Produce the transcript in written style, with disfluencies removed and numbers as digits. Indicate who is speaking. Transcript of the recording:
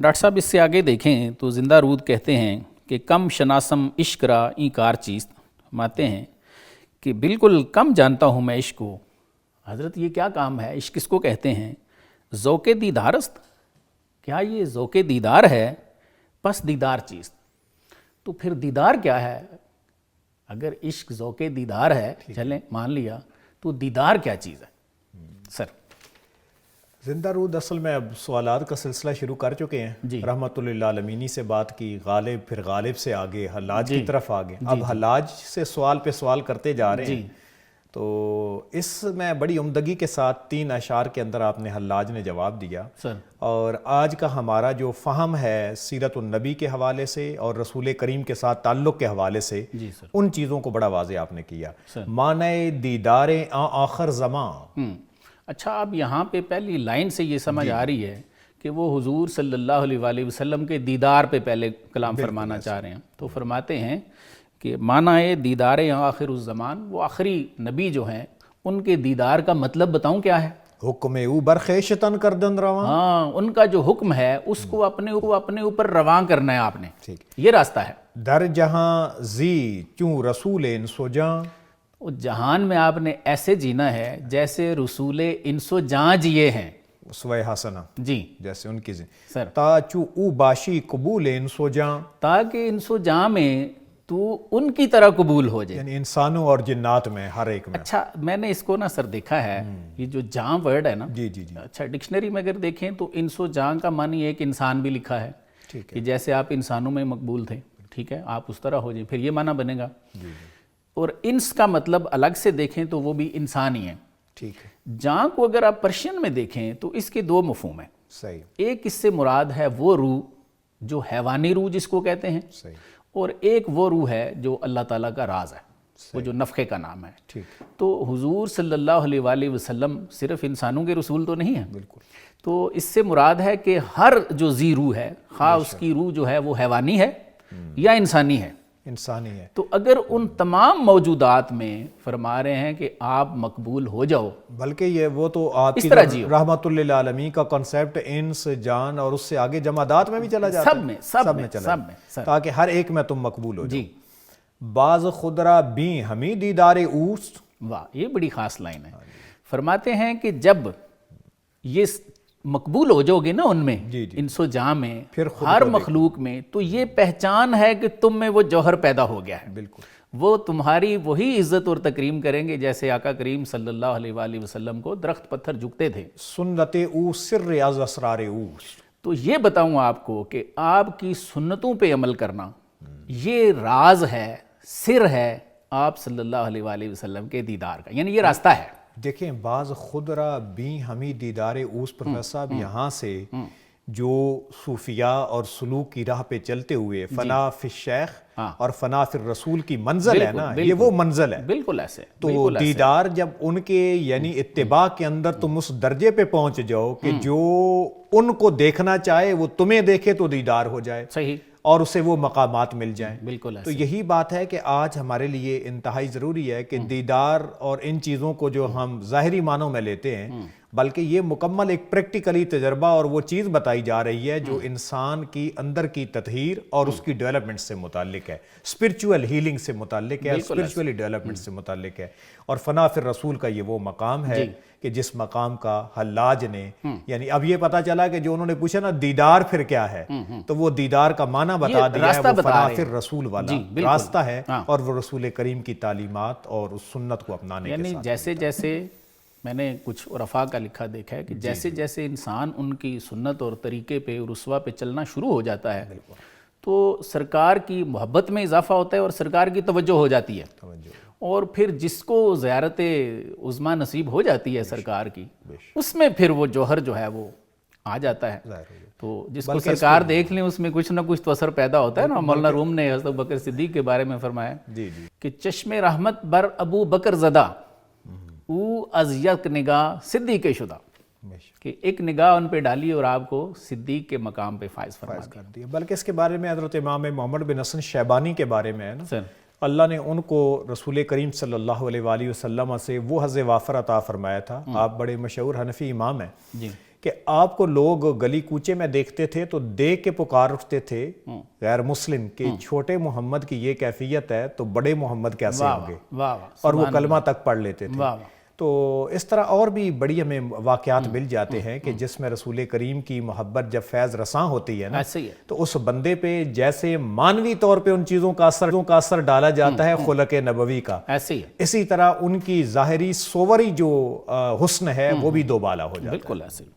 Speaker 1: Doctor صاحب اس سے آگے دیکھیں تو زندہ رود کہتے ہیں کہ کم شناسم عشق را این کار چیز، ماتے ہیں کہ بالکل کم جانتا ہوں میں عشق کو۔ حضرت یہ کیا کام ہے؟ عشق کس کو کہتے ہیں؟ ذوق دیدارست، کیا یہ ذوق دیدار ہے؟ پس دیدار چیز، تو پھر دیدار کیا ہے؟ اگر عشق ذوق دیدار ہے، چلیں مان لیا، تو دیدار کیا چیز ہے؟ سر
Speaker 2: زندہ رود اصل میں اب سوالات کا سلسلہ شروع کر چکے ہیں، رحمت اللہ عالمینی سے بات کی، غالب، پھر غالب سے آگے حلاج کی طرف آگے، اب حلاج سے سوال پہ سوال کرتے جا رہے ہیں۔ تو اس میں بڑی عمدگی کے ساتھ 3 اشعار کے اندر آپ نے حلاج نے جواب دیا، اور آج کا ہمارا جو فہم ہے سیرت النبی کے حوالے سے اور رسول کریم کے ساتھ تعلق کے حوالے سے، ان چیزوں کو بڑا واضح آپ نے کیا۔ معنی دیدار آخر زمان،
Speaker 1: اچھا، اب یہاں پہ پہلی لائن سے یہ سمجھ آ رہی ہے کہ وہ حضور صلی اللہ علیہ وآلہ وسلم کے دیدار پہ پہلے کلام فرمانا چاہ رہے ہیں، تو فرماتے ہیں کہ معنی دیدار آخر الزمان، وہ آخری نبی جو ہیں ان کے دیدار کا مطلب بتاؤں کیا ہے؟
Speaker 2: حکم او برخیشتن کردن رواں،
Speaker 1: ہاں، ان کا جو حکم ہے اس کو اپنے اوپر رواں کرنا ہے آپ نے، یہ راستہ ہے۔
Speaker 2: در جہاں زی چوں رسول انسو جاں،
Speaker 1: جہان میں آپ نے ایسے جینا ہے جیسے رسول انسو جاں جیے ہیں،
Speaker 2: اسوہ حسنہ،
Speaker 1: جی
Speaker 2: جیسے ان کی
Speaker 1: سر،
Speaker 2: تا چو او باشی قبول انسو جاں،
Speaker 1: تاکہ انسو جاں میں تو ان کی طرح قبول ہو جائے،
Speaker 2: یعنی انسانوں اور جنات میں ہر ایک میں۔
Speaker 1: اچھا، میں نے اس کو نا سر دیکھا ہے، یہ جو جاں ورڈ ہے نا،
Speaker 2: جی جی جی،
Speaker 1: اچھا ڈکشنری میں اگر دیکھیں تو انسو جاں کا معنی ایک انسان بھی لکھا ہے، کہ جیسے آپ انسانوں میں مقبول تھے، ٹھیک ہے، آپ اس طرح ہو جائیں، پھر یہ معنی بنے گا۔ اور انس کا مطلب الگ سے دیکھیں تو وہ بھی انسان ہی ہیں،
Speaker 2: ٹھیک ہے،
Speaker 1: جاں کو اگر آپ پرشین میں دیکھیں تو اس کے 2 مفہوم ہیں،
Speaker 2: صحیح،
Speaker 1: ایک اس سے مراد ہے وہ روح جو حیوانی روح جس کو کہتے ہیں،
Speaker 2: صحیح،
Speaker 1: اور ایک وہ روح ہے جو اللہ تعالیٰ کا راز ہے، وہ جو نفخے کا نام ہے۔
Speaker 2: ٹھیک،
Speaker 1: تو حضور صلی اللہ علیہ وآلہ وسلم صرف انسانوں کے رسول تو نہیں ہیں،
Speaker 2: بالکل،
Speaker 1: تو اس سے مراد ہے کہ ہر جو ذی روح ہے، خواہ اس کی روح جو ہے وہ حیوانی ہے یا انسانی ہے،
Speaker 2: انسانی ہے۔
Speaker 1: تو اگر ان تمام موجودات میں فرما رہے ہیں کہ آپ مقبول ہو جاؤ،
Speaker 2: بلکہ یہ وہ تو آپ کی رحمت اللہ عالمین کا کنسیپٹ انس جان اور اس سے آگے جمادات میں بھی چلا جاتا ہے،
Speaker 1: سب میں چلا
Speaker 2: تاکہ ہر ایک میں تم مقبول ہو جاؤ۔ بعض خدرہ بیں ہمیں دیدار اوست،
Speaker 1: واہ، یہ بڑی خاص لائن ہے۔ فرماتے ہیں کہ جب یہ مقبول ہو جاؤ گے نا ان میں، انسو جاں میں، ہر مخلوق میں، تو یہ پہچان ہے کہ تم میں وہ جوہر پیدا ہو گیا ہے،
Speaker 2: بالکل،
Speaker 1: وہ تمہاری وہی عزت اور تکریم کریں گے جیسے آقا کریم صلی اللہ علیہ وآلہ وسلم کو درخت پتھر جھکتے تھے۔
Speaker 2: سنت او سر از اسرار اوست،
Speaker 1: تو یہ بتاؤں آپ کو کہ آپ کی سنتوں پہ عمل کرنا یہ راز ہے، سر ہے آپ صلی اللہ علیہ وآلہ وسلم کے دیدار کا، یعنی یہ راستہ ہے۔
Speaker 2: دیکھیں، بعض خدرہ بیں ہمیں دیدار اوست، پروفیسر صاحب یہاں سے جو صوفیاء اور سلوک کی راہ پہ چلتے ہوئے فنا فی الشیخ اور فنا فی الرسول کی منزل ہے نا، یہ وہ منزل ہے،
Speaker 1: بالکل ایسے،
Speaker 2: تو دیدار جب ان کے یعنی اتباع کے اندر تم اس درجے پہ پہنچ جاؤ کہ جو ان کو دیکھنا چاہے وہ تمہیں دیکھے تو دیدار ہو جائے،
Speaker 1: صحیح،
Speaker 2: اور اسے وہ مقامات مل جائیں،
Speaker 1: بالکل
Speaker 2: تو یہی بات ہے کہ آج ہمارے لیے انتہائی ضروری ہے کہ دیدار اور ان چیزوں کو جو ہم ظاہری معنوں میں لیتے ہیں، بلکہ یہ مکمل ایک پریکٹیکلی تجربہ اور وہ چیز بتائی جا رہی ہے جو انسان کی اندر کی تطہیر اور اس کی ڈیولپمنٹ سے متعلق ہے، اسپرچول ہیلنگ سے متعلق ہے، اسپرچولی ڈیولپمنٹ سے متعلق ہے، اور فنا فی الرسول کا یہ وہ مقام ہے کہ جس مقام کا حلاج نے، یعنی اب یہ پتا چلا کہ جو انہوں نے پوچھا نا دیدار پھر کیا ہے، تو وہ دیدار کا معنی بتا دیا ہے، وہ فنا فی الرسول والا راستہ ہے، اور وہ رسول کریم کی تعلیمات اور اس سنت کو اپنانے کے ساتھ،
Speaker 1: یعنی جیسے جیسے میں نے کچھ عرفاء کا لکھا دیکھا ہے کہ جیسے جیسے انسان ان کی سنت اور طریقے پہ اور اسوہ پہ چلنا شروع ہو جاتا ہے تو سرکار کی محبت میں اضافہ ہوتا ہے اور سرکار کی توجہ ہو جاتی ہے، اور پھر جس کو زیارت عظمیٰ نصیب ہو جاتی ہے سرکار کی، اس میں پھر وہ جوہر جو ہے وہ آ جاتا ہے، تو جس کو سرکار دیکھ لیں اس میں کچھ نہ کچھ تو اثر پیدا ہوتا ہے نا۔ مولانا روم نے حضرت بکر صدیق کے بارے میں فرمایا کہ چشم رحمت بر ابو بکر زدہ او از یک نگاہ صدیق شدہ، کہ ایک نگاہ ان پہ ڈالی اور آپ کو صدیق کے مقام پہ فائز فرما
Speaker 2: دیا۔ بلکہ اس کے بارے میں حضرت امام محمد بن حسن شیبانی کے بارے میں ہے نا، اللہ نے ان کو رسول کریم صلی اللہ علیہ وآلہ وسلم سے وہ حظ وافر عطا فرمایا تھا۔ آپ بڑے مشہور حنفی امام ہیں کہ آپ کو لوگ گلی کوچے میں دیکھتے تھے تو دیکھ کے پکار اٹھتے تھے غیر مسلم کہ چھوٹے محمد کی یہ کیفیت ہے تو بڑے محمد کیسے ہوں گے،
Speaker 1: واہ واہ،
Speaker 2: اور وہ کلمہ تک پڑھ لیتے تھے۔
Speaker 1: واہ واہ،
Speaker 2: تو اس طرح اور بھی بڑی ہمیں واقعات مل جاتے ہیں کہ جس میں رسول کریم کی محبت جب فیض رساں ہوتی ہے نا،
Speaker 1: ایسے ہی ہے،
Speaker 2: تو اس بندے پہ جیسے مانوی طور پہ ان چیزوں کا اثر ڈالا جاتا ہے خلق نبوی کا،
Speaker 1: ایسے ہی ہے،
Speaker 2: اسی طرح ان کی ظاہری صوری جو حسن ہے وہ بھی دوبالا ہو جاتا ہے۔
Speaker 1: بالکل ایسے ہی۔